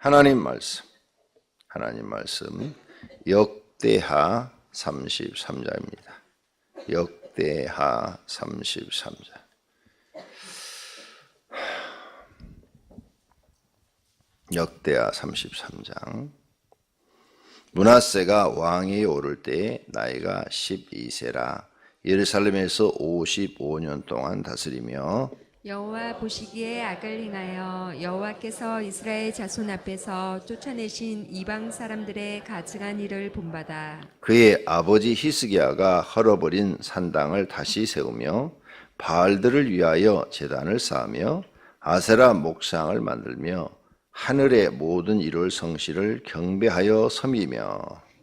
하나님 말씀 역대하 33장입니다. 역대하 33장. 역대하 33장. 므낫세가 왕위에 오를 때 나이가 12세라 예루살렘에서 55년 동안 다스리며 여호와 보시기에 악을 행하여 여호와께서 이스라엘 자손 앞에서 쫓아내신 이방 사람들의 가증한 일을 본받아 그의 아버지 히스기야가 헐어버린 산당을 다시 세우며 바알들을 위하여 제단을 쌓으며 아세라 목상을 만들며 하늘의 모든 이룰 성실을 경배하여 섬기며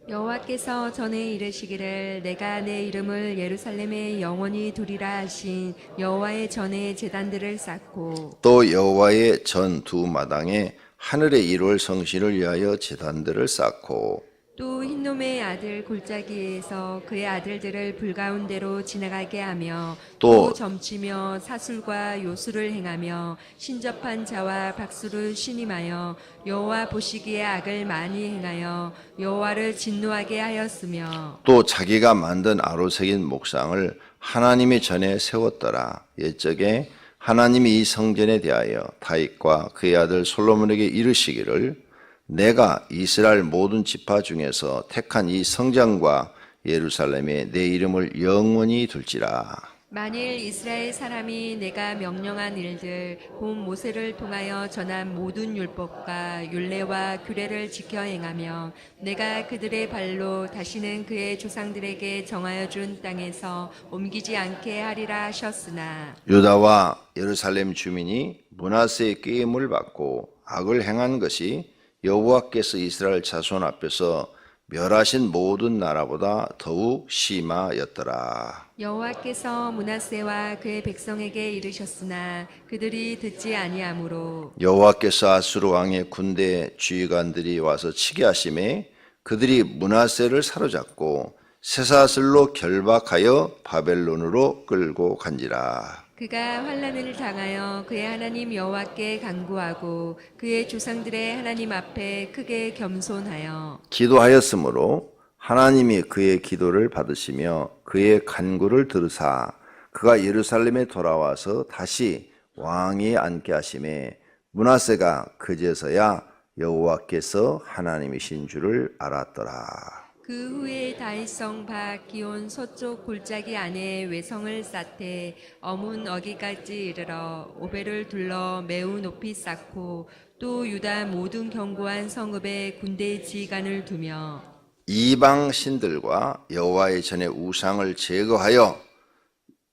여호와께서 전에 이르시기를 내가 내 이름을 예루살렘에 영원히 두리라 하신 여호와의 전에 제단들을 쌓고 또 여호와의 전 두 마당에 하늘의 이룰 성실을 위하여 제단들을 쌓고 또 흰놈의 아들 골짜기에서 그의 아들들을 불가운데로 지나가게 하며 또 또 점치며 사술과 요술을 행하며 신접한 자와 박수를 신임하여 여호와 보시기에 악을 많이 행하여 여호와를 진노하게 하였으며 또 자기가 만든 아로새긴 목상을 하나님의 전에 세웠더라. 옛적에 하나님이 이 성전에 대하여 다윗과 그의 아들 솔로몬에게 이르시기를 내가 이스라엘 모든 지파 중에서 택한 이 성전과 예루살렘에 내 이름을 영원히 둘지라. 만일 이스라엘 사람이 내가 명령한 일들 본 모세를 통하여 전한 모든 율법과 율례와 규례를 지켜 행하며 내가 그들의 발로 다시는 그의 조상들에게 정하여 준 땅에서 옮기지 않게 하리라 하셨으나 유다와 예루살렘 주민이 므낫세의 꾀임을 받고 악을 행한 것이 여호와께서 이스라엘 자손 앞에서 멸하신 모든 나라보다 더욱 심하였더라. 여호와께서 므낫세와 그의 백성에게 이르셨으나 그들이 듣지 아니하므로 여호와께서 아수르 왕의 군대 주의관들이 와서 치게 하심에 그들이 므낫세를 사로잡고 쇠사슬로 결박하여 바벨론으로 끌고 간지라. 그가 환난을 당하여 그의 하나님 여호와께 간구하고 그의 조상들의 하나님 앞에 크게 겸손하여 기도하였으므로 하나님이 그의 기도를 받으시며 그의 간구를 들으사 그가 예루살렘에 돌아와서 다시 왕위에 앉게 하심에 므낫세가 그제서야 여호와께서 하나님이신 줄을 알았더라. 그 후에 다윗성 바 기온 서쪽 골짜기 안에 외성을 쌓되 어문 어기까지 이르러 오벨을 둘러 매우 높이 쌓고 또 유다 모든 견고한 성읍에 군대 지휘관을 두며 이방 신들과 여호와의 전에 우상을 제거하여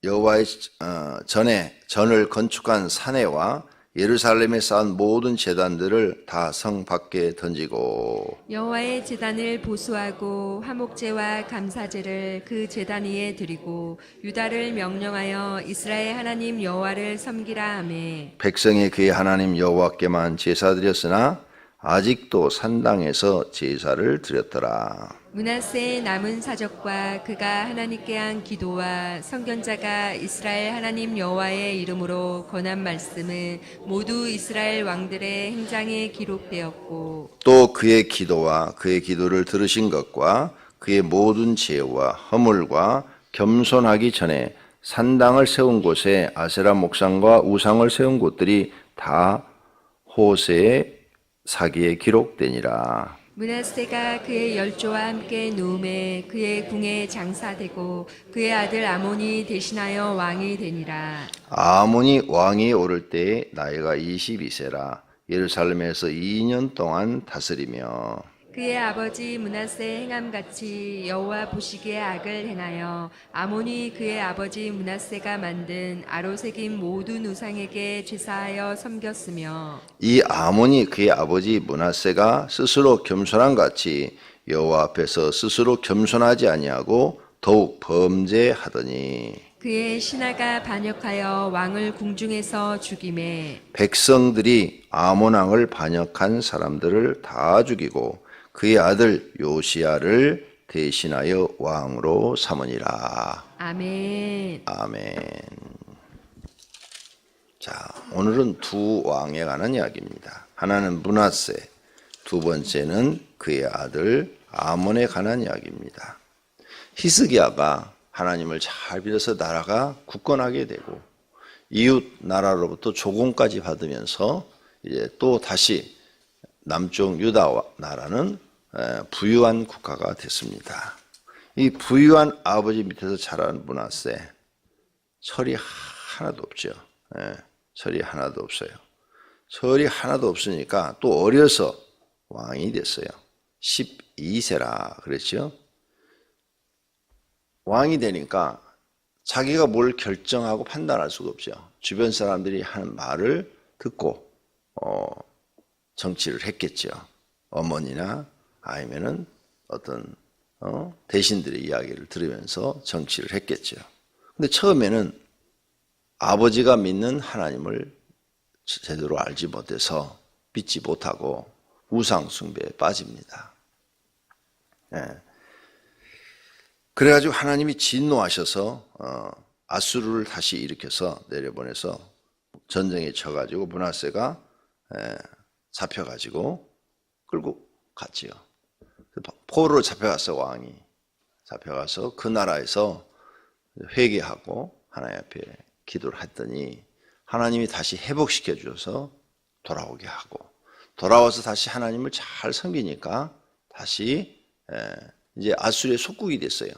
여호와의 전을 건축한 사내와 예루살렘에 쌓은 모든 제단들을 다 성 밖에 던지고 여호와의 제단을 보수하고 화목제와 감사제를 그 제단 위에 드리고 유다를 명령하여 이스라엘 하나님 여호와를 섬기라 하매 백성이 그의 하나님 여호와께만 제사 드렸으나 아직도 산당에서 제사를 드렸더라. 므낫세의 남은 사적과 그가 하나님께 한 기도와 선견자가 이스라엘 하나님 여호와의 이름으로 권한 말씀은 모두 이스라엘 왕들의 행장에 기록되었고 또 그의 기도와 그의 기도를 들으신 것과 그의 모든 죄와 허물과 겸손하기 전에 산당을 세운 곳에 아세라 목상과 우상을 세운 곳들이 다 호세의 사기에 기록되니라. 므낫세가 그의 열조와 함께 누움에 그의 궁에 장사되고 그의 아들 아몬이 대신하여 왕이 되니라. 아몬이 왕위에 오를 때에 나이가 22세라 예루살렘에서 2년 동안 다스리며 그의 아버지 므낫세 행함같이 여호와 보시기에 악을 행하여 아몬이 그의 아버지 므낫세가 만든 아로새긴 모든 우상에게 제사하여 섬겼으며 이 아몬이 그의 아버지 므낫세가 스스로 겸손한 같이 여호와 앞에서 스스로 겸손하지 아니하고 더욱 범죄하더니 그의 신하가 반역하여 왕을 궁중에서 죽임에 백성들이 아몬 왕을 반역한 사람들을 다 죽이고 그의 아들 요시야를 대신하여 왕으로 삼으니라. 아멘. 아멘. 자, 오늘은 두 왕에 관한 이야기입니다. 하나는 므낫세, 두 번째는 그의 아들 아몬에 관한 이야기입니다. 히스기야가 하나님을 잘 믿어서 나라가 굳건하게 되고 이웃 나라로부터 조공까지 받으면서 이제 또 다시 남쪽 유다 나라는 부유한 국가가 됐습니다. 이 부유한 아버지 밑에서 자란 므낫세, 철이 하나도 없죠. 철이 하나도 없어요. 철이 하나도 없으니까 또 어려서 왕이 됐어요. 12세라 그랬죠. 왕이 되니까 자기가 뭘 결정하고 판단할 수가 없죠. 주변 사람들이 하는 말을 듣고 정치를 했겠죠. 어머니나 아니면은 어떤 대신들의 이야기를 들으면서 정치를 했겠죠. 근데 처음에는 아버지가 믿는 하나님을 제대로 알지 못해서 믿지 못하고 우상 숭배에 빠집니다. 그래가지고 하나님이 진노하셔서 아수르를 다시 일으켜서 내려보내서 전쟁에 쳐가지고 므낫세가 잡혀가지고 끌고 갔지요. 포로로 잡혀가서 왕이 잡혀가서 그 나라에서 회개하고 하나님 앞에 기도를 했더니 하나님이 다시 회복시켜 주셔서 돌아오게 하고 돌아와서 다시 하나님을 잘 섬기니까 다시 이제 아수르의 속국이 됐어요.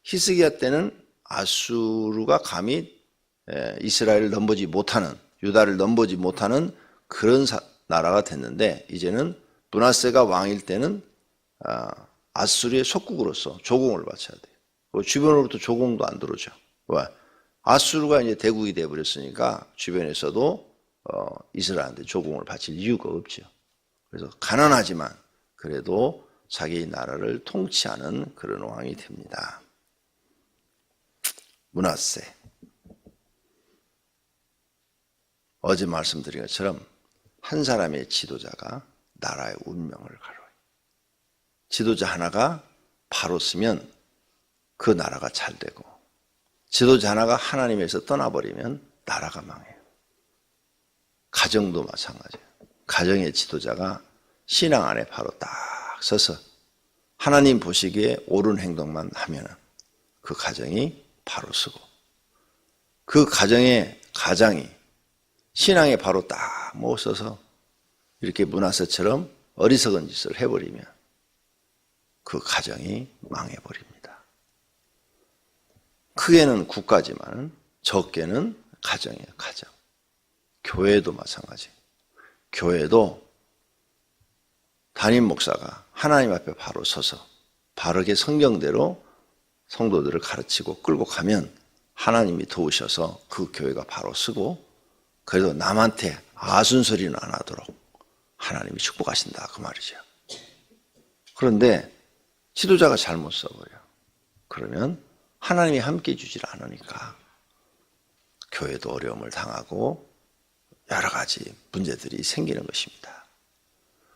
히스기야 때는 아수르가 감히 이스라엘을 넘보지 못하는, 유다를 넘보지 못하는 그런 나라가 됐는데 이제는 므낫세가 왕일 때는 아수르의 속국으로서 조공을 바쳐야 돼요. 주변으로부터 조공도 안 들어오죠. 왜? 아수르가 이제 대국이 되어버렸으니까 주변에서도 이스라엘한테 조공을 바칠 이유가 없죠. 그래서 가난하지만 그래도 자기 나라를 통치하는 그런 왕이 됩니다. 므낫세. 어제 말씀드린 것처럼 한 사람의 지도자가 나라의 운명을 가로요. 지도자 하나가 바로 쓰면 그 나라가 잘 되고 지도자 하나가 하나님에서 떠나버리면 나라가 망해요. 가정도 마찬가지예요. 가정의 지도자가 신앙 안에 바로 딱 서서 하나님 보시기에 옳은 행동만 하면 그 가정이 바로 서고 그 가정이 신앙에 바로 딱 모서서 이렇게 므낫세처럼 어리석은 짓을 해버리면 그 가정이 망해버립니다. 크게는 국가지만 적게는 가정이에요. 가정. 교회도 마찬가지예요. 교회도 담임 목사가 하나님 앞에 바로 서서 바르게 성경대로 성도들을 가르치고 끌고 가면 하나님이 도우셔서 그 교회가 바로 서고 그래도 남한테 아순소리는 안 하도록 하나님이 축복하신다 그 말이죠. 그런데 지도자가 잘못 써버려. 그러면 하나님이 함께 주질 않으니까 교회도 어려움을 당하고 여러 가지 문제들이 생기는 것입니다.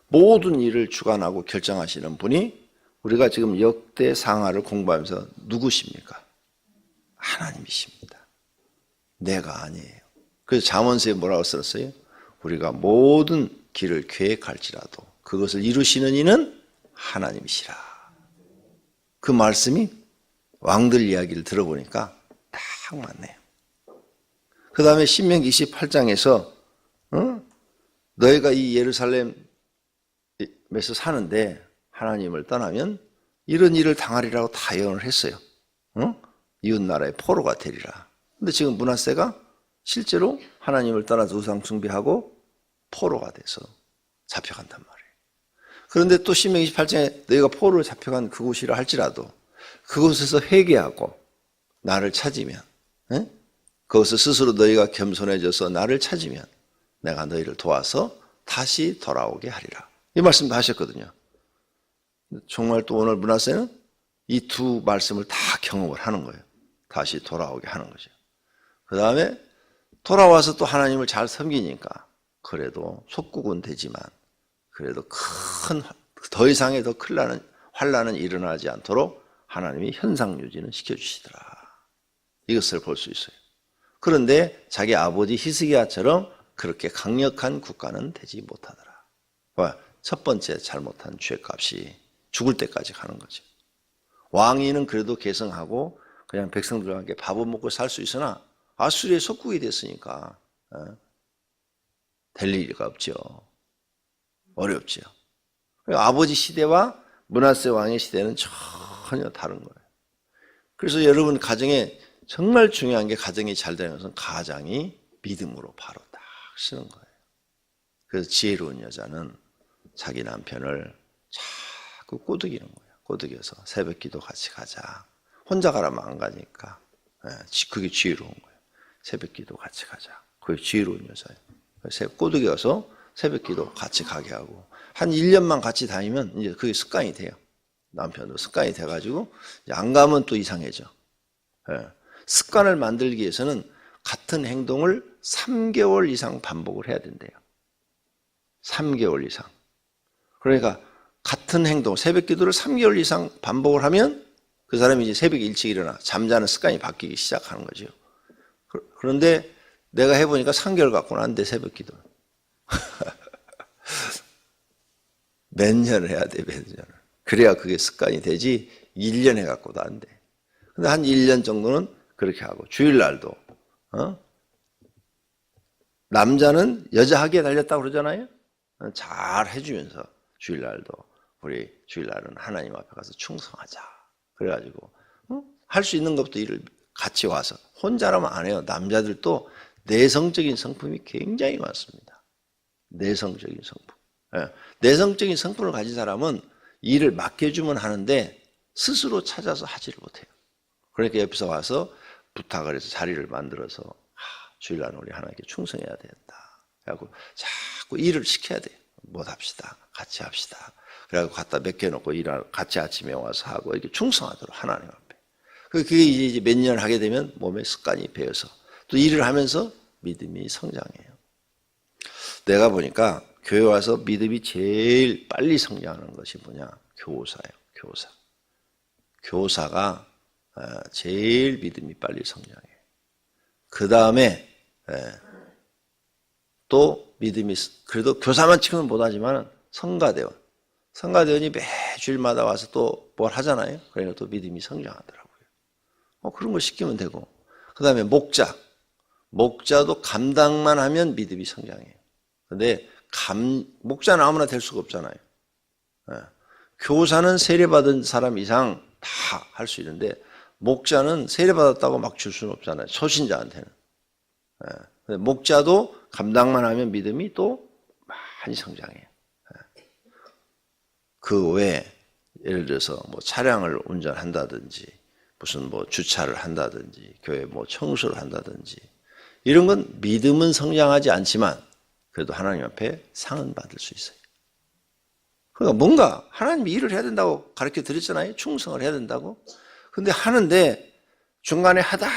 모든 일을 주관하고 결정하시는 분이 우리가 지금 역대상하를 공부하면서 누구십니까? 하나님이십니다. 내가 아니에요. 그래서 잠언서에 뭐라고 썼어요? 우리가 모든 길을 계획할지라도 그것을 이루시는 이는 하나님이시라. 그 말씀이 왕들 이야기를 들어보니까 딱 맞네요. 그 다음에 신명기 28장에서 너희가 이 예루살렘에서 사는데 하나님을 떠나면 이런 일을 당하리라고 다 예언을 했어요. 이웃나라의 포로가 되리라. 근데 지금 므낫세가 실제로 하나님을 떠나서 우상 숭배하고 포로가 돼서 잡혀간단 말이에요. 그런데 또 신명기 28장에 너희가 포로로 잡혀간 그곳이라 할지라도 그곳에서 회개하고 나를 찾으면 그것을 스스로 너희가 겸손해져서 나를 찾으면 내가 너희를 도와서 다시 돌아오게 하리라. 이 말씀도 하셨거든요. 정말 또 오늘 므낫세는 이 두 말씀을 다 경험을 하는 거예요. 다시 돌아오게 하는 거죠. 그 다음에 돌아와서 또 하나님을 잘 섬기니까 그래도 속국은 되지만 그래도 더 이상의 더 큰 환난은 일어나지 않도록 하나님이 현상 유지는 시켜주시더라. 이것을 볼 수 있어요. 그런데 자기 아버지 히스기야처럼 그렇게 강력한 국가는 되지 못하더라. 첫 번째 잘못한 죄값이 죽을 때까지 가는 거죠. 왕위는 그래도 계승하고 그냥 백성들과 함께 밥을 먹고 살 수 있으나 아수리의 속국이 됐으니까 될 리가 없죠. 어렵죠. 아버지 시대와 므낫세 왕의 시대는 전혀 다른 거예요. 그래서 여러분 가정에 정말 중요한 게 가정이 잘 되는 것은 가장이 믿음으로 바로 딱 쓰는 거예요. 그래서 지혜로운 여자는 자기 남편을 자꾸 꼬드기는 거예요. 꼬드겨서 새벽 기도 같이 가자. 혼자 가라면 안 가니까. 그게 지혜로운 거예요. 새벽 기도 같이 가자. 그게 지혜로운 여자예요. 꼬드겨서 새벽 기도 같이 가게 하고 한 1년만 같이 다니면 이제 그게 습관이 돼요. 남편도 습관이 돼가지고 안 가면 또 이상해져. 습관을 만들기 위해서는 같은 행동을 3개월 이상 반복을 해야 된대요. 3개월 이상. 그러니까 같은 행동, 새벽 기도를 3개월 이상 반복을 하면 그 사람이 이제 새벽에 일찍 일어나 잠자는 습관이 바뀌기 시작하는 거죠. 그런데 내가 해보니까 3개월 갖고는 안 돼, 새벽 기도. 몇 년을 해야 돼, 몇 년을. 그래야 그게 습관이 되지 1년 해갖고도 안 돼. 근데 한 1년 정도는 그렇게 하고 주일날도 남자는 여자 하기에 달렸다고 그러잖아요. 잘 해주면서 주일날도 우리 주일날은 하나님 앞에 가서 충성하자. 그래가지고 할 수 있는 것부터 일을 같이 와서 혼자라면 안 해요. 남자들도 내성적인 성품이 굉장히 많습니다. 내성적인 성품. 내성적인 성품을 가진 사람은 일을 맡겨주면 하는데 스스로 찾아서 하지를 못해요. 그러니까 옆에서 와서 부탁을 해서 자리를 만들어서 주일날 우리 하나님께 충성해야 된다. 그래갖고 자꾸 일을 시켜야 돼요. 못 합시다. 같이 합시다. 그래갖고 갖다 맡겨놓고 일을 같이 아침에 와서 하고 이렇게 충성하도록 하나님 앞에. 그게 이제 몇 년 하게 되면 몸에 습관이 배어서 또 일을 하면서 믿음이 성장해요. 내가 보니까 교회 와서 믿음이 제일 빨리 성장하는 것이 뭐냐? 교사예요. 교사. 교사가 제일 믿음이 빨리 성장해요. 그 다음에 또 믿음이, 그래도 교사만 치고는 못하지만 성가대원. 성가대원이 매주일마다 와서 또 뭘 하잖아요. 그러니까 또 믿음이 성장하더라고요. 그런 걸 시키면 되고. 그 다음에 목자. 목자도 감당만 하면 믿음이 성장해요. 근데 목자는 아무나 될 수가 없잖아요. 교사는 세례받은 사람 이상 다 할 수 있는데 목자는 세례받았다고 막 줄 수는 없잖아요. 초신자한테는. 근데 목자도 감당만 하면 믿음이 또 많이 성장해요. 그 외에 예를 들어서 뭐 차량을 운전한다든지 무슨 뭐 주차를 한다든지 교회 뭐 청소를 한다든지 이런 건 믿음은 성장하지 않지만 그래도 하나님 앞에 상은 받을 수 있어요. 그러니까 뭔가 하나님이 일을 해야 된다고 가르쳐 드렸잖아요. 충성을 해야 된다고. 근데 하는데 중간에 하다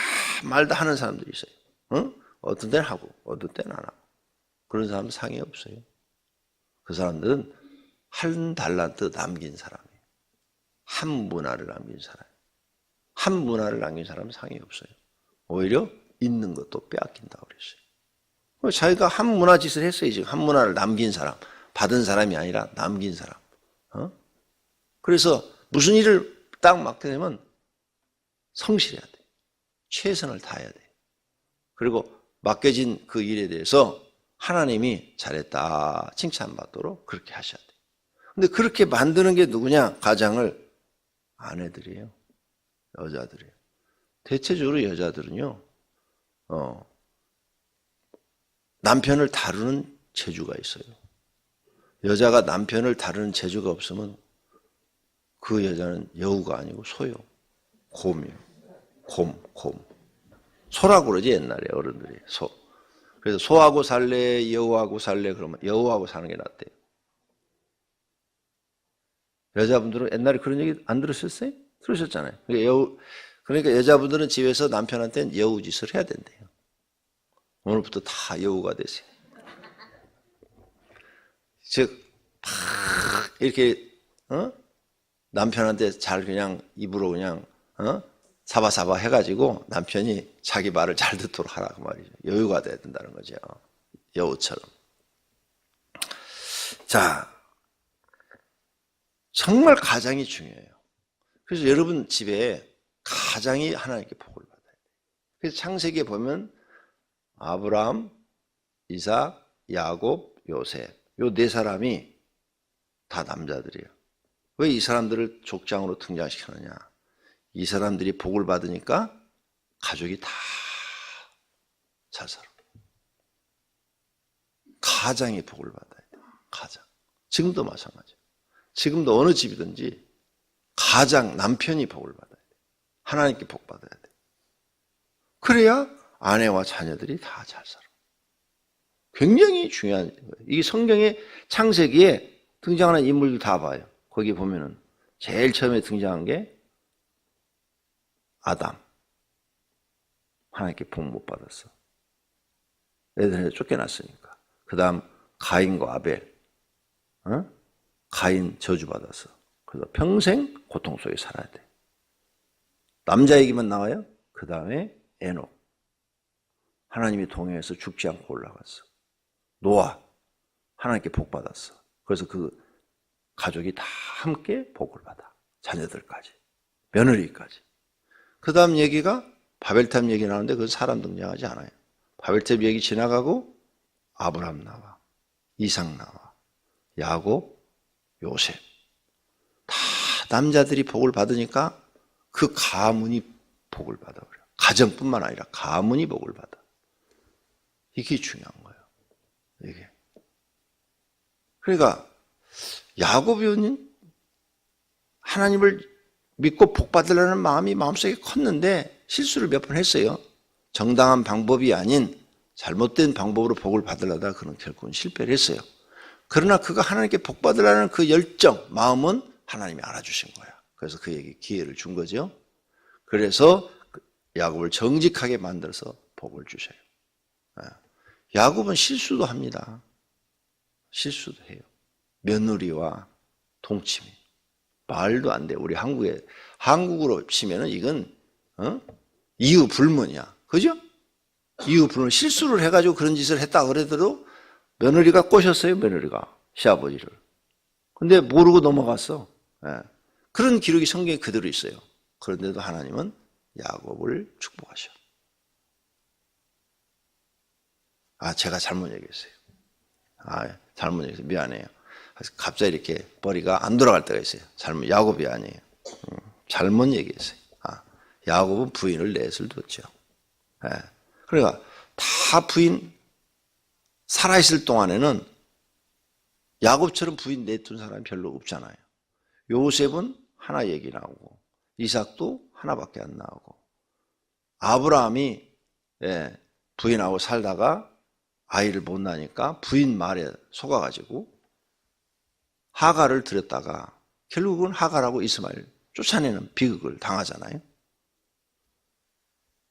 말다 하는 사람들이 있어요. 어떤 때는 하고 어떤 때는 안 하고. 그런 사람은 상이 없어요. 그 사람들은 한 달란트 남긴 사람이에요. 한 문화를 남긴 사람. 한 문화를 남긴 사람은 상이 없어요. 오히려 있는 것도 빼앗긴다고 그랬어요. 자기가 한 문화 짓을 했어요. 지금 한 문화를 남긴 사람. 받은 사람이 아니라 남긴 사람. 그래서 무슨 일을 딱 맡게 되면 성실해야 돼. 최선을 다해야 돼. 그리고 맡겨진 그 일에 대해서 하나님이 잘했다 칭찬받도록 그렇게 하셔야 돼. 근데 그렇게 만드는 게 누구냐? 가장을 아내들이에요. 여자들이에요. 대체적으로 여자들은요. 남편을 다루는 재주가 있어요. 여자가 남편을 다루는 재주가 없으면 그 여자는 여우가 아니고 소요. 곰이요. 곰. 소라고 그러지 옛날에 어른들이. 소. 그래서 소하고 살래, 여우하고 살래 그러면 여우하고 사는 게 낫대요. 여자분들은 옛날에 그런 얘기 안 들으셨어요? 들으셨잖아요. 그러니까 여자분들은 집에서 남편한테는 여우짓을 해야 된대요. 오늘부터 다 여우가 되세요. 즉, 막 이렇게 남편한테 잘 그냥 입으로 그냥 사바사바 해가지고 남편이 자기 말을 잘 듣도록 하라 그 말이죠. 여유가 돼야 된다는 거죠. 여우처럼. 자, 정말 가장이 중요해요. 그래서 여러분 집에 가장이 하나님께 복을 받아야 돼요. 그래서 창세기에 보면 아브라함, 이삭, 야곱, 요셉 요 네 사람이 다 남자들이에요. 왜 이 사람들을 족장으로 등장시켰느냐? 이 사람들이 복을 받으니까 가족이 다 잘 살아. 가장이 복을 받아야 돼요. 가장. 지금도 마찬가지예요. 지금도 어느 집이든지 가장 남편이 복을 받아야 돼요. 하나님께 복 받아야 돼요. 그래야 아내와 자녀들이 다 잘 살아. 굉장히 중요한 거예요. 이게 성경의 창세기에 등장하는 인물들 다 봐요. 거기 보면은 제일 처음에 등장한 게 아담. 하나님께 복 못 받았어. 애들한테 쫓겨났으니까. 그 다음 가인과 아벨. 가인 저주받았어. 그래서 평생 고통 속에 살아야 돼. 남자 얘기만 나와요. 그 다음에 에녹. 하나님이 동행해서 죽지 않고 올라갔어. 노아. 하나님께 복 받았어. 그래서 그 가족이 다 함께 복을 받아. 자녀들까지. 며느리까지. 그 다음 얘기가 바벨탑 얘기 나오는데 그건 사람 등장하지 않아요. 바벨탑 얘기 지나가고 아브라함 나와. 이삭 나와. 야곱, 요셉. 다 남자들이 복을 받으니까 그 가문이 복을 받아버려. 가정뿐만 아니라 가문이 복을 받아. 이게 중요한 거예요. 이게. 그러니까 야곱이 하나님을 믿고 복 받으려는 마음이 마음속에 컸는데 실수를 몇 번 했어요. 정당한 방법이 아닌 잘못된 방법으로 복을 받으려다 그는 결국은 실패를 했어요. 그러나 그가 하나님께 복 받으려는 그 열정, 마음은 하나님이 알아주신 거야. 그래서 그에게 기회를 준 거죠. 그래서 야곱을 정직하게 만들어서 복을 주셔요. 야곱은 실수도 합니다. 실수도 해요. 며느리와 동침이 말도 안 돼. 우리 한국으로 치면은 이건 이유 불문이야. 그죠? 이유 불문. 실수를 해가지고 그런 짓을 했다 그러더라도 며느리가 꼬셨어요. 며느리가 시아버지를. 근데 모르고 넘어갔어. 그런 기록이 성경에 그대로 있어요. 그런데도 하나님은 야곱을 축복하셔. 제가 잘못 얘기했어요. 잘못 얘기했어요. 미안해요. 갑자기 이렇게 머리가 안 돌아갈 때가 있어요. 야곱이 아니에요. 잘못 얘기했어요. 야곱은 부인을 넷을 뒀죠. 그러니까 다 부인 살아있을 동안에는 야곱처럼 부인 넷둔 사람이 별로 없잖아요. 요셉은 하나 얘기 나오고 이삭도 하나밖에 안 나오고 아브라함이 부인하고 살다가 아이를 못 낳으니까 부인 말에 속아가지고 하갈을 들였다가 결국은 하갈하고 이스마엘 쫓아내는 비극을 당하잖아요.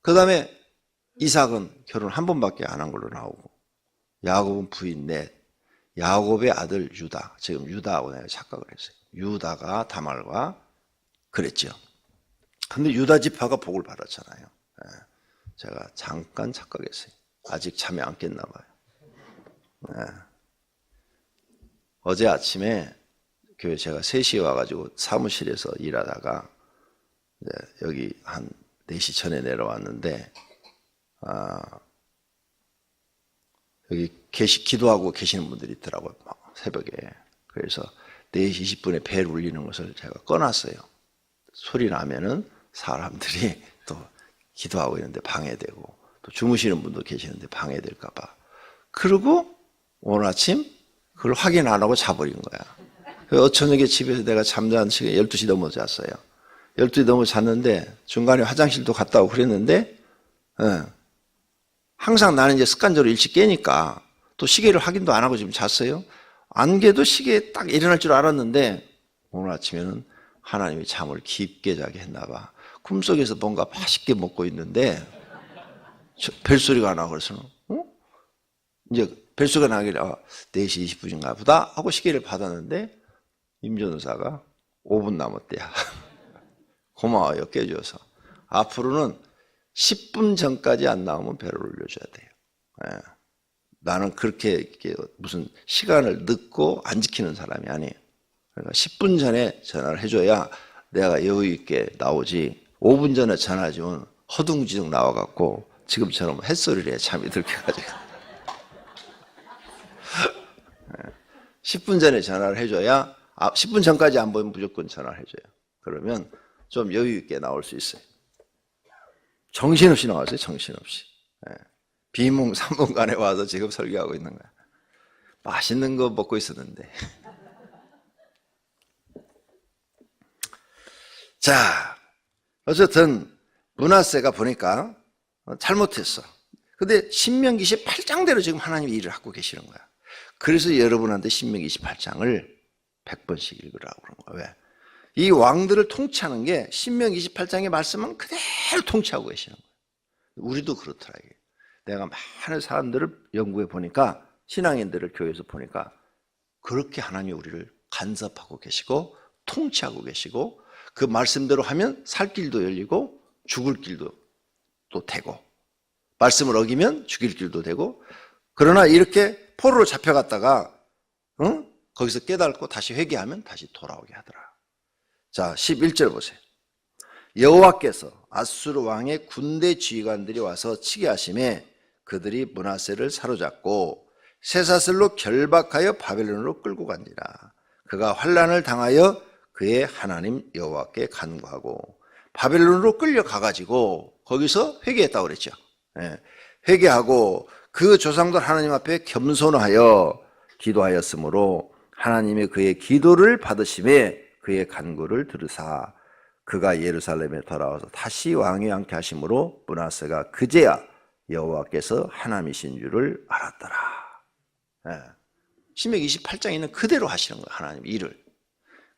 그 다음에 이삭은 결혼 한 번밖에 안 한 걸로 나오고 야곱은 부인 넷. 야곱의 아들 유다. 지금 유다하고 내가 착각을 했어요. 유다가 다말과 그랬죠. 근데 유다 지파가 복을 받았잖아요. 제가 잠깐 착각했어요. 아직 잠이 안 깼나 봐요. 어제 아침에 교회 제가 3시에 와가지고 사무실에서 일하다가 여기 한 4시 전에 내려왔는데 여기 기도하고 계시는 분들이 있더라고요. 새벽에. 그래서 4시 20분에 벨 울리는 것을 제가 꺼놨어요. 소리 나면은 사람들이 또 기도하고 있는데 방해되고 또 주무시는 분도 계시는데 방해될까 봐. 그리고 오늘 아침 그걸 확인 안 하고 자버린 거야. 저녁에 집에서 내가 잠자는 시간에 12시 넘어 잤어요. 12시 넘어 잤는데 중간에 화장실도 갔다 오고 그랬는데 항상 나는 이제 습관적으로 일찍 깨니까 또 시계를 확인도 안 하고 지금 잤어요. 안 깨도 시계에 딱 일어날 줄 알았는데 오늘 아침에는 하나님이 잠을 깊게 자게 했나 봐. 꿈속에서 뭔가 맛있게 먹고 있는데 벨소리가 나고 그래서 이제 벨소리가 나길래 4시 20분인가 보다 하고 시계를 받았는데 임전사가 5분 남았대야. 고마워요. 깨줘서. 앞으로는 10분 전까지 안 나오면 배를 올려줘야 돼요. 나는 그렇게 무슨 시간을 늦고 안 지키는 사람이 아니에요. 그러니까 10분 전에 전화를 해줘야 내가 여유 있게 나오지. 5분 전에 전화하면 허둥지둥 나와갖고 지금처럼 햇소리를 해 잠이 들게가지고 10분 전에 전화를 해줘야 10분 전까지 안 보이면 무조건 전화를 해줘요. 그러면 좀 여유 있게 나올 수 있어요. 정신없이 나왔어요. 정신없이. 비몽 3분간에 와서 지금 설교하고 있는 거야. 맛있는 거 먹고 있었는데. 자, 어쨌든 므낫세가 보니까 잘못했어. 근데 신명기 28장대로 지금 하나님이 일을 하고 계시는 거야. 그래서 여러분한테 신명기 28장을 100번씩 읽으라고 그런 거야. 왜? 이 왕들을 통치하는 게 신명기 28장의 말씀은 그대로 통치하고 계시는 거야. 우리도 그렇더라. 내가 많은 사람들을 연구해 보니까, 신앙인들을 교회에서 보니까 그렇게 하나님이 우리를 간섭하고 계시고 통치하고 계시고, 그 말씀대로 하면 살 길도 열리고 죽을 길도 또 되고, 말씀을 어기면 죽일 길도 되고. 그러나 이렇게 포로로 잡혀갔다가 거기서 깨닫고 다시 회개하면 다시 돌아오게 하더라. 자, 11절 보세요. 여호와께서 아수르 왕의 군대 지휘관들이 와서 치게 하심에 그들이 므낫세를 사로잡고 쇠사슬로 결박하여 바벨론으로 끌고 간지라. 그가 환난을 당하여 그의 하나님 여호와께 간구하고 바벨론으로 끌려가가지고 거기서 회개했다고 그랬죠. 회개하고 그 조상들 하나님 앞에 겸손하여 기도하였으므로 하나님이 그의 기도를 받으심에 그의 간구를 들으사 그가 예루살렘에 돌아와서 다시 왕이 앉게 하심으로 므낫세가 그제야 여호와께서 하나님이신 줄을 알았더라. 신명기 28장에는 그대로 하시는 거예요. 하나님 일을.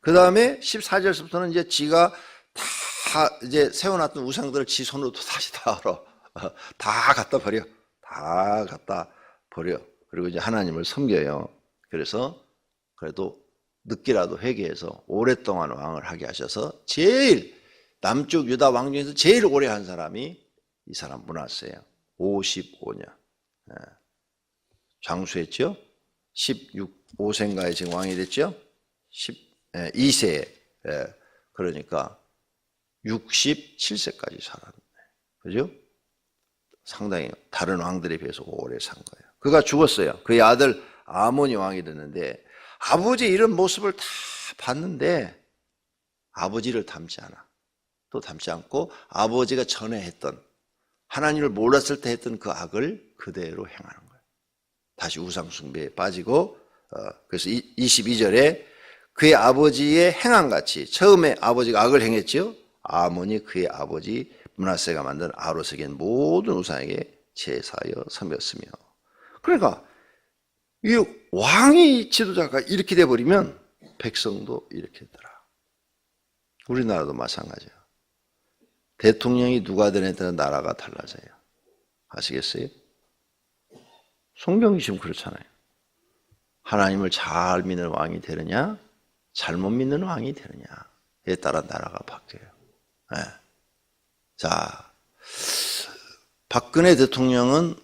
그 다음에 14절부터는 이제 지가 다 이제 세워놨던 우상들을 지 손으로 다시 다 알아. 다 갖다 버려. 다 갖다 버려. 그리고 이제 하나님을 섬겨요. 그래서 그래도 늦게라도 회개해서 오랫동안 왕을 하게 하셔서 제일 남쪽 유다 왕 중에서 제일 오래 한 사람이 이 사람 므낫세예요. 55년. 장수했죠. 5세인가에 지금 왕이 됐죠. 12세에. 그러니까 67세까지 살았네. 그죠? 상당히 다른 왕들에 비해서 오래 산 거예요. 그가 죽었어요. 그의 아들 아몬이 왕이 됐는데 아버지의 이런 모습을 다 봤는데 아버지를 닮지 않아. 또 닮지 않고 아버지가 전에 했던, 하나님을 몰랐을 때 했던 그 악을 그대로 행하는 거예요. 다시 우상 숭배에 빠지고, 그래서 22절에 그의 아버지의 행함같이, 처음에 아버지가 악을 행했죠. 아몬이 그의 아버지 므낫세가 만든 아로색인 모든 우상에게 제사하여 섬겼으며. 그러니까 이 왕이 지도자가 이렇게 돼버리면 백성도 이렇게 되더라. 우리나라도 마찬가지예요. 대통령이 누가 되느냐에 따라 나라가 달라져요. 아시겠어요? 성경이 지금 그렇잖아요. 하나님을 잘 믿는 왕이 되느냐, 잘못 믿는 왕이 되느냐에 따라 나라가 바뀌어요. 네. 자, 박근혜 대통령은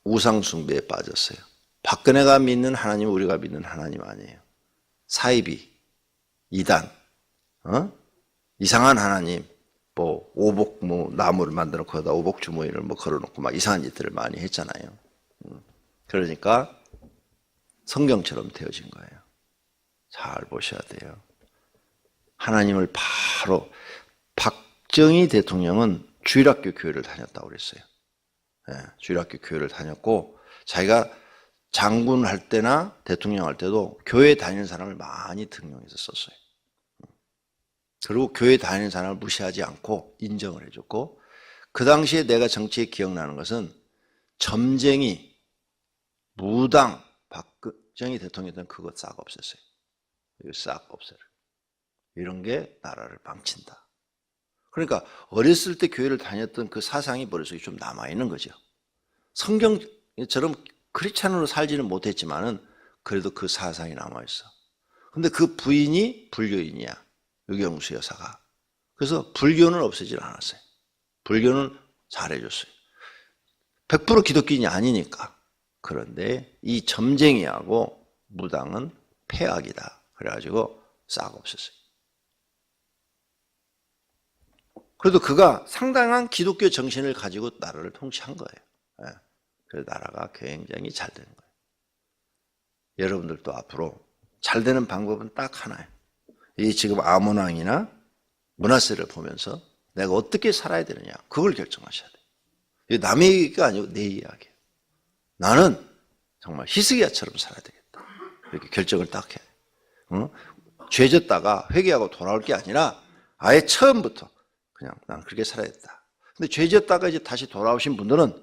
우상 숭배에 빠졌어요. 박근혜가 믿는 하나님, 우리가 믿는 하나님 아니에요. 사이비, 이단, 이상한 하나님, 뭐 오복 나무를 만들어 놓고 거기다 오복 주머니를 뭐 걸어놓고 막 이상한 짓들을 많이 했잖아요. 그러니까 성경처럼 되어진 거예요. 잘 보셔야 돼요. 하나님을 바로, 박정희 대통령은 주일학교 교회를 다녔다고 그랬어요. 주일학교 교회를 다녔고, 자기가 장군 할 때나 대통령 할 때도 교회 다니는 사람을 많이 등용해서 썼어요. 그리고 교회 다니는 사람을 무시하지 않고 인정을 해줬고, 그 당시에 내가 정치에 기억나는 것은 점쟁이, 무당, 박정희 대통령 때는 그거 싹 없앴어요. 이거 싹 없애라. 이런 게 나라를 망친다. 그러니까 어렸을 때 교회를 다녔던 그 사상이 머릿속에 좀 남아있는 거죠. 성경처럼 크리스찬으로 살지는 못했지만은 그래도 그 사상이 남아있어. 근데 그 부인이 불교인이야. 유경수 여사가. 그래서 불교는 없애질 않았어요. 불교는 잘해줬어요. 100% 기독교인이 아니니까. 그런데 이 점쟁이하고 무당은 폐악이다. 그래가지고 싹 없었어요. 그래도 그가 상당한 기독교 정신을 가지고 나라를 통치한 거예요. 예. 그래서 나라가 굉장히 잘 되는 거예요. 여러분들도 앞으로 잘 되는 방법은 딱 하나예요. 이 지금 아몬 왕이나 므낫세를 보면서 내가 어떻게 살아야 되느냐, 그걸 결정하셔야 돼요. 이게 남의 얘기가 아니고 내 이야기예요. 나는 정말 히스기야처럼 살아야 되겠다, 이렇게 결정을 딱 해야 돼요. 죄졌다가 회개하고 돌아올 게 아니라 아예 처음부터 그냥 난 그렇게 살아야겠다. 근데 죄졌다가 이제 다시 돌아오신 분들은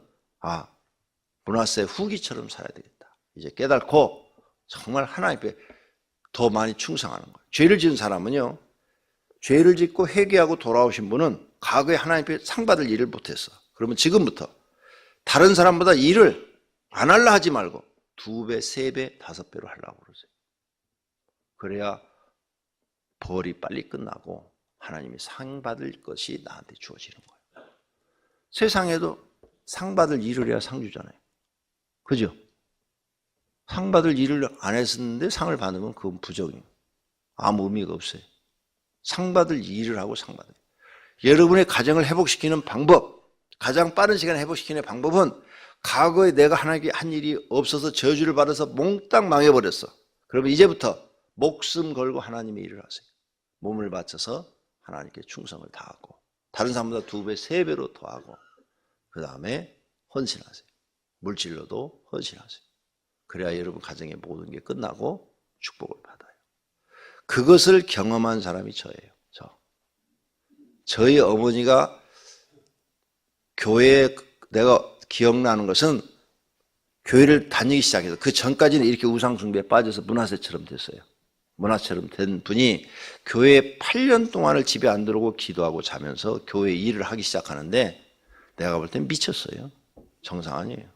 므낫세 후기처럼 살아야 되겠다, 이제 깨닫고 정말 하나님께 더 많이 충성하는 거예요. 죄를 지은 사람은요, 죄를 짓고 회개하고 돌아오신 분은 과거에 하나님께 상 받을 일을 못했어. 그러면 지금부터 다른 사람보다 일을 안 하려 하지 말고 2배, 3배, 5배로 하려고 그러세요. 그래야 벌이 빨리 끝나고 하나님이 상 받을 것이 나한테 주어지는 거예요. 세상에도 상 받을 일을 해야 상 주잖아요. 그죠? 상 받을 일을 안 했었는데 상을 받으면 그건 부정이에요. 아무 의미가 없어요. 상 받을 일을 하고 상 받아요. 여러분의 가정을 회복시키는 방법, 가장 빠른 시간에 회복시키는 방법은 과거에 내가 하나님께 한 일이 없어서 저주를 받아서 몽땅 망해버렸어. 그러면 이제부터 목숨 걸고 하나님의 일을 하세요. 몸을 바쳐서 하나님께 충성을 다하고 다른 사람보다 2배, 3배로 더하고 그 다음에 헌신하세요. 물질로도 헌신하세요. 그래야 여러분 가정의 모든 게 끝나고 축복을 받아요. 그것을 경험한 사람이 저예요. 저희 어머니가 교회에, 내가 기억나는 것은 교회를 다니기 시작해서 그 전까지는 이렇게 우상숭배에 빠져서 므낫세처럼 됐어요. 므낫세처럼 된 분이 교회에 8년 동안을 집에 안 들어오고 기도하고 자면서 교회 일을 하기 시작하는데 내가 볼 땐 미쳤어요. 정상 아니에요.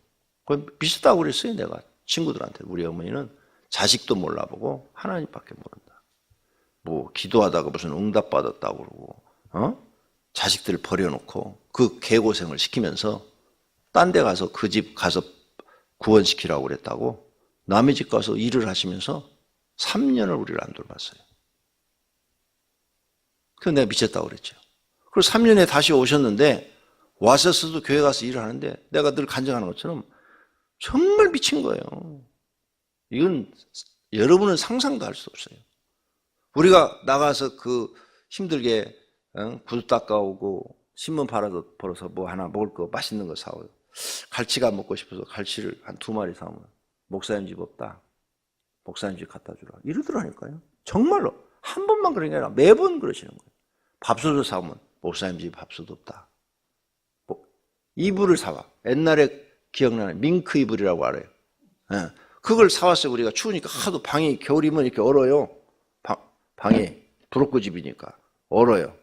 그건 미쳤다고 그랬어요. 내가 친구들한테. 우리 어머니는 자식도 몰라보고 하나님밖에 모른다. 뭐 기도하다가 무슨 응답 받았다고 그러고 자식들을 버려놓고 그 개고생을 시키면서 딴 데 가서 그 집 가서 구원시키라고 그랬다고 남의 집 가서 일을 하시면서 3년을 우리를 안 돌봤어요. 그래서 내가 미쳤다고 그랬죠. 그리고 3년에 다시 오셨는데 와서서도 교회 가서 일을 하는데 내가 늘 간증하는 것처럼 정말 미친 거예요. 이건 여러분은 상상도 할 수 없어요. 우리가 나가서 그 힘들게 구두 닦아오고 신문 벌어서 뭐 하나 먹을 거 맛있는 거 사오고 갈치가 먹고 싶어서 갈치를 한 2마리 사오면 목사님 집 없다, 목사님 집 갖다 주라 이러더라니까요. 정말로 한 번만 그런 게 아니라 매번 그러시는 거예요. 밥솥을 사오면 목사님 집 밥솥 없다. 이불을 사와. 옛날에 기억나는 밍크 이불이라고 알아요. 그걸 사왔어요. 우리가 추우니까 하도 방이 겨울이면 이렇게 얼어요. 방이 브로커 집이니까 얼어요.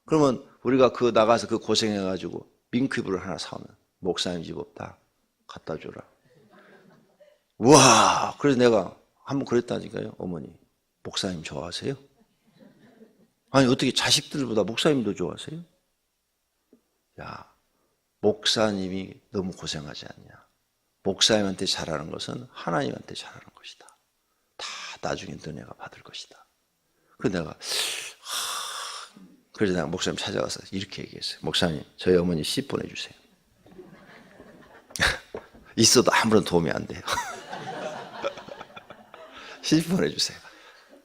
그러면 우리가 그 나가서 그 고생해가지고 밍크 이불을 하나 사오면 목사님 집 없다, 갖다 줘라. 우와. 그래서 내가 한번 그랬다니까요. 어머니, 목사님 좋아하세요? 아니 어떻게 자식들보다 목사님도 좋아하세요? 야, 목사님이 너무 고생하지 않냐. 목사님한테 잘하는 것은 하나님한테 잘하는 것이다. 다 나중에 너네가 받을 것이다. 그래서 내가 목사님 찾아가서 이렇게 얘기했어요. 목사님, 저희 어머니 시 보내주세요. 있어도 아무런 도움이 안 돼요. 시 보내주세요.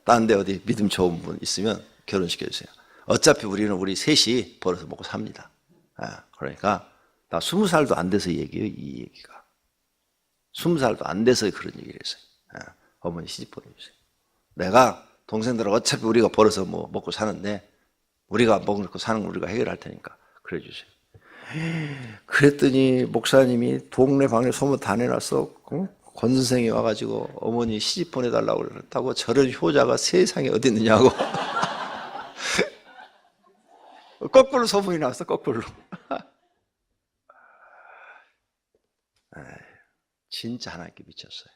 딴 데 어디 믿음 좋은 분 있으면 결혼시켜주세요. 어차피 우리는 우리 셋이 벌어서 먹고 삽니다. 그러니까 나 20살도 안 돼서 얘기해요. 이 얘기가 20살도 안 돼서 그런 얘기를 했어요. 어머니 시집 보내주세요. 내가 동생들은 어차피 우리가 벌어서 뭐 먹고 사는데 우리가 먹을 거 사는 거 우리가 해결할 테니까 그래 주세요. 그랬더니 목사님이 동네 방에 소문 다 내놨어. 권 선생이 와가지고 어머니 시집 보내달라고 그랬다고. 저런 효자가 세상에 어디 있느냐고. 거꾸로 소문이 났어. 거꾸로. 진짜 하나님께 미쳤어요.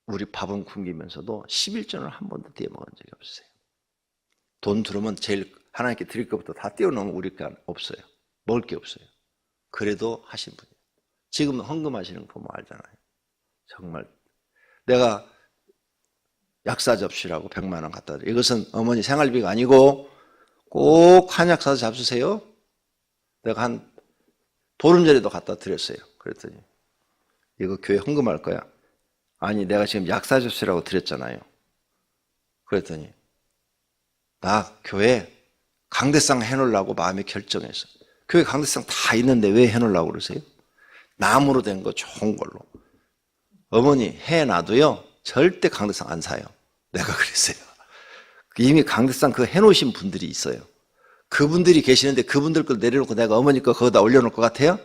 우리 밥은 굶기면서도 11전을 한 번도 떼어 먹은 적이 없어요. 돈 들으면 제일 하나님께 드릴 것부터 다 떼어놓으면 우리가 없어요. 먹을 게 없어요. 그래도 하신 분이에요. 지금 헌금하시는 거 보면 알잖아요. 정말 내가 약사 접시라고 100만 원 갖다 드려요. 이것은 어머니 생활비가 아니고 꼭 한약 사서 잡수세요. 내가 한 보름 전에도 갖다 드렸어요. 그랬더니 이거 교회 헌금할 거야. 아니 내가 지금 약사 접시라고 드렸잖아요. 그랬더니 나 교회 강대상 해놓으려고 마음에 결정했어. 교회 강대상 다 있는데 왜 해놓으려고 그러세요? 나무로 된 거 좋은 걸로. 어머니 해놔도요 절대 강대상 안 사요. 내가 그랬어요. 이미 강대상 그거 해놓으신 분들이 있어요. 그분들이 계시는데 그분들 걸 내려놓고 내가 어머니 거 거기다 올려놓을 것 같아요?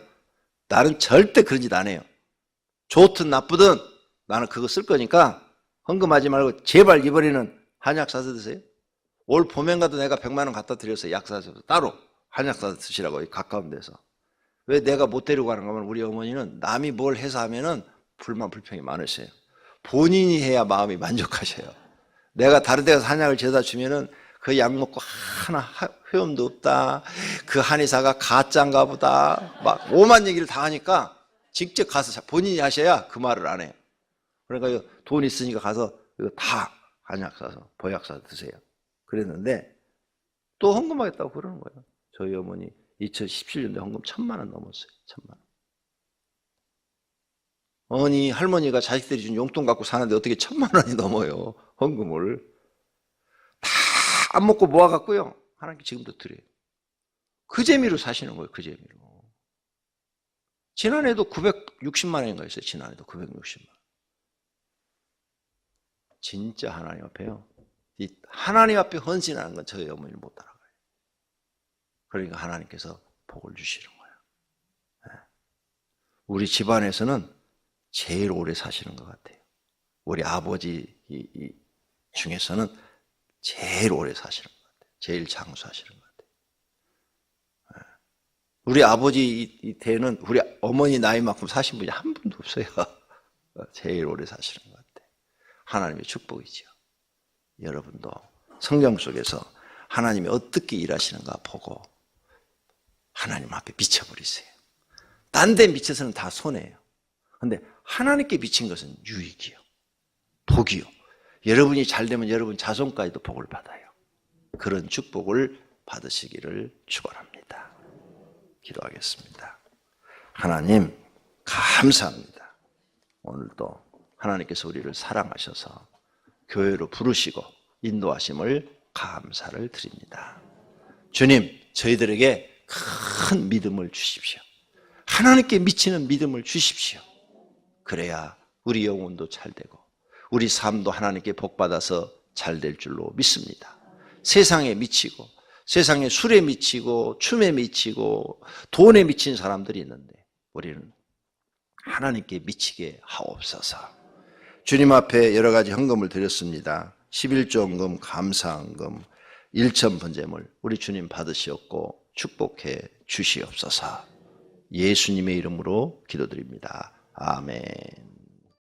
나는 절대 그런 짓 안 해요. 좋든 나쁘든 나는 그거 쓸 거니까 헌금하지 말고 제발 이번에는 한약 사서 드세요. 올 봄엔 가도 내가 100만 원 갖다 드렸어요. 약 사서 따로 한약 사서 드시라고 가까운 데서. 왜 내가 못 데리고 가는 거면 우리 어머니는 남이 뭘 해서 하면은 불만 불평이 많으세요. 본인이 해야 마음이 만족하셔요. 내가 다른 데 가서 한약을 재다 주면은 그 약 먹고 하나 효험도 없다. 그 한의사가 가짜인가 보다. 막 오만 얘기를 다 하니까 직접 가서 본인이 하셔야 그 말을 안 해요. 그러니까 돈 있으니까 가서 이거 다 한약 사서 보약 사서 드세요. 그랬는데 또 헌금하겠다고 그러는 거예요. 저희 어머니 2017년도에 헌금 1,000만 원 넘었어요. 1,000만 원. 어머니 할머니가 자식들이 준 용돈 갖고 사는데 어떻게 1,000만 원이 넘어요. 헌금을. 다 안 먹고 모아갖고요. 하나님께 지금도 드려요. 그 재미로 사시는 거예요. 그 재미로. 지난해도 960만 원인가 했어요. 지난해도 960만 원. 진짜 하나님 앞에요. 이 하나님 앞에 헌신하는 건 저희 어머니를 못 따라가요. 그러니까 하나님께서 복을 주시는 거예요. 우리 집안에서는 제일 오래 사시는 것 같아요. 우리 아버지 중에서는 제일 오래 사시는 것 같아요. 제일 장수하시는 것 같아요. 우리 아버지 때는 우리 어머니 나이만큼 사신 분이 한 분도 없어요. 제일 오래 사시는 것 같아요. 하나님의 축복이죠. 여러분도 성경 속에서 하나님이 어떻게 일하시는가 보고 하나님 앞에 미쳐버리세요. 딴 데 미쳐서는 다 손해예요. 그런데 하나님께 미친 것은 유익이요. 복이요. 여러분이 잘 되면 여러분 자손까지도 복을 받아요. 그런 축복을 받으시기를 축원합니다. 기도하겠습니다. 하나님 감사합니다. 오늘도 하나님께서 우리를 사랑하셔서 교회로 부르시고 인도하심을 감사를 드립니다. 주님, 저희들에게 큰 믿음을 주십시오. 하나님께 미치는 믿음을 주십시오. 그래야 우리 영혼도 잘되고 우리 삶도 하나님께 복받아서 잘될 줄로 믿습니다. 세상에 미치고 세상에 술에 미치고 춤에 미치고 돈에 미친 사람들이 있는데 우리는 하나님께 미치게 하옵소서. 주님 앞에 여러 가지 헌금을 드렸습니다. 11조 헌금, 감사헌금, 일천번제물 우리 주님 받으시옵고 축복해 주시옵소서. 예수님의 이름으로 기도드립니다. 아멘.